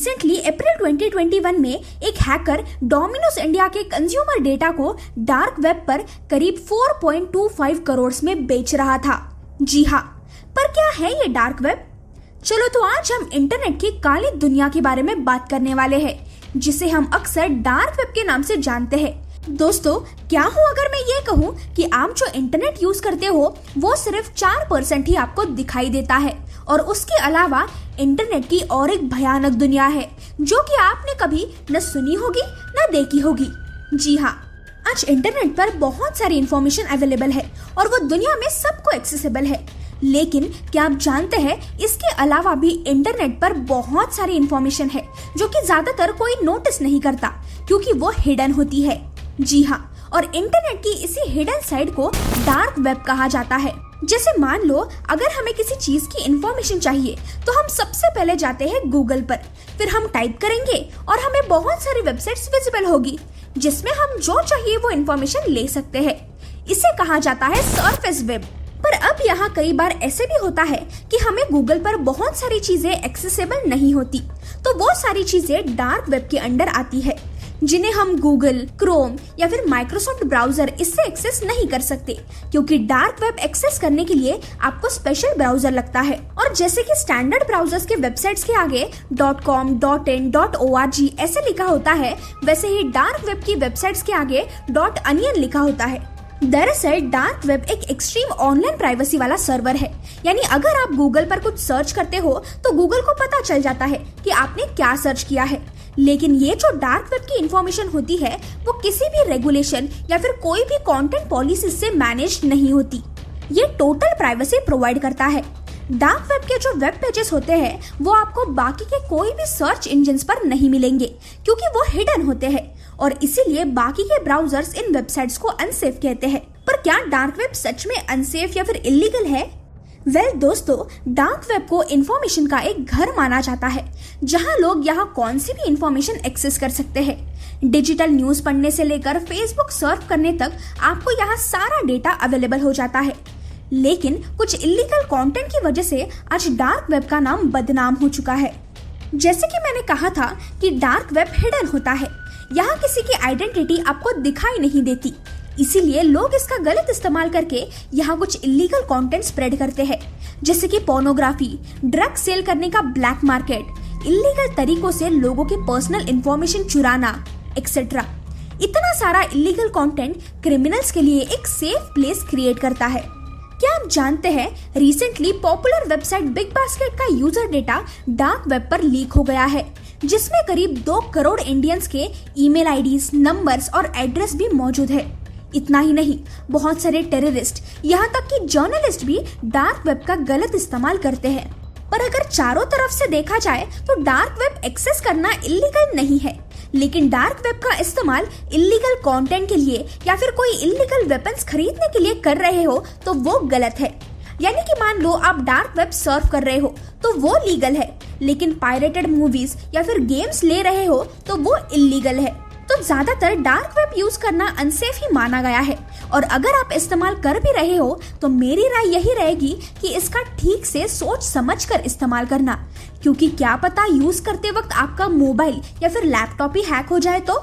Recently अप्रैल 2021 में एक hacker Domino's India के कंज्यूमर डेटा को डार्क वेब पर करीब 4.25 करोड़ में बेच रहा था। जी हाँ, पर क्या है ये डार्क वेब? चलो तो आज हम इंटरनेट की काली दुनिया के बारे में बात करने वाले हैं, जिसे हम अक्सर डार्क वेब के नाम से जानते हैं। दोस्तों, क्या हो अगर मैं ये कहूँ कि आप जो इंटरनेट यूज करते हो वो सिर्फ 4% ही आपको दिखाई देता है, और उसके अलावा इंटरनेट की और एक भयानक दुनिया है जो कि आपने कभी न सुनी होगी न देखी होगी। जी हाँ, आज इंटरनेट पर बहुत सारी इंफॉर्मेशन अवेलेबल है और वो दुनिया में सबको एक्सेसिबल है। लेकिन क्या आप जानते हैं, इसके अलावा भी इंटरनेट पर बहुत सारी इंफॉर्मेशन है जो कि ज्यादातर कोई नोटिस नहीं करता क्योंकि वो हिडन होती है। जी हाँ, और इंटरनेट की इसी हिडन साइड को डार्क वेब कहा जाता है। जैसे मान लो, अगर हमें किसी चीज की इंफॉर्मेशन चाहिए तो हम सबसे पहले जाते हैं गूगल पर, फिर हम टाइप करेंगे और हमें बहुत सारी वेबसाइट्स विजिबल होगी जिसमें हम जो चाहिए वो इंफॉर्मेशन ले सकते हैं। इसे कहा जाता है सरफेस वेब। पर अब यहाँ कई बार ऐसे भी होता है कि हमें गूगल पर बहुत सारी चीजें एक्सेसिबल नहीं होती, तो वो सारी चीजें डार्क वेब के अंडर आती है जिन्हें हम गूगल, क्रोम या फिर माइक्रोसॉफ्ट ब्राउजर इससे एक्सेस नहीं कर सकते, क्योंकि डार्क वेब एक्सेस करने के लिए आपको स्पेशल ब्राउजर लगता है। और जैसे कि स्टैंडर्ड ब्राउजर्स के वेबसाइट्स के आगे .com, .in, .org ऐसे लिखा होता है, वैसे ही डार्क वेब की वेबसाइट्स के आगे .onion लिखा होता है। दरअसल डार्क वेब एक एक्सट्रीम ऑनलाइन प्राइवेसी वाला सर्वर है, यानी अगर आप गूगल पर कुछ सर्च करते हो तो गूगल को पता चल जाता है कि आपने क्या सर्च किया है। लेकिन ये जो डार्क वेब की इंफॉर्मेशन होती है वो किसी भी रेगुलेशन या फिर कोई भी कंटेंट पॉलिसी से मैनेज नहीं होती। ये टोटल प्राइवेसी प्रोवाइड करता है। डार्क वेब के जो वेब पेजेस होते हैं वो आपको बाकी के कोई भी सर्च इंजिन्स पर नहीं मिलेंगे क्योंकि वो हिडन होते हैं, और इसीलिए बाकी के ब्राउजर्स इन वेबसाइट्स को अनसेफ कहते हैं। पर क्या डार्क वेब सच में अनसेफ या फिर इलीगल है? दोस्तों, डार्क वेब को इंफॉर्मेशन का एक घर माना जाता है जहां लोग यहाँ कौन सी भी इंफॉर्मेशन एक्सेस कर सकते हैं। डिजिटल न्यूज पढ़ने से लेकर फेसबुक सर्फ करने तक आपको यहाँ सारा डेटा अवेलेबल हो जाता है। लेकिन कुछ इलीगल कंटेंट की वजह से आज डार्क वेब का नाम बदनाम हो चुका है। जैसे कि मैंने कहा था कि डार्क वेब हिडन होता है, यहाँ किसी की आइडेंटिटी आपको दिखाई नहीं देती, इसीलिए लोग इसका गलत इस्तेमाल करके यहाँ कुछ इलीगल कंटेंट स्प्रेड करते हैं, जैसे कि पोर्नोग्राफी, ड्रग सेल करने का ब्लैक मार्केट, इलीगल तरीकों से लोगों की पर्सनल इंफॉर्मेशन चुराना एक्सेट्रा। इतना सारा इलीगल कंटेंट क्रिमिनल्स के लिए एक सेफ प्लेस क्रिएट करता है। क्या आप जानते हैं, recently popular website big basket का यूजर डेटा डार्क वेब पर लीक हो गया है, जिसमें करीब 2 करोड़ इंडियंस के ईमेल आईडीज, नंबर्स और एड्रेस भी मौजूद है। इतना ही नहीं, बहुत सारे टेररिस्ट, यहाँ तक कि जर्नलिस्ट भी डार्क वेब का गलत इस्तेमाल करते हैं। पर अगर चारों तरफ से देखा जाए तो डार्क वेब एक्सेस करना इलीगल नहीं है, लेकिन डार्क वेब का इस्तेमाल इलीगल कंटेंट के लिए या फिर कोई इलीगल वेपन्स खरीदने के लिए कर रहे हो तो वो गलत है। यानी कि मान लो आप डार्क वेब सर्फ कर रहे हो तो वो लीगल है, लेकिन पायरेटेड मूवीज या फिर गेम्स ले रहे हो तो वो इलीगल है। तो ज्यादातर डार्क वेब यूज करना अनसेफ ही माना गया है, और अगर आप इस्तेमाल कर भी रहे हो तो मेरी राय यही रहेगी कि इसका ठीक से सोच समझ कर इस्तेमाल करना, क्योंकि क्या पता यूज करते वक्त आपका मोबाइल या फिर लैपटॉप ही हैक हो जाए तो।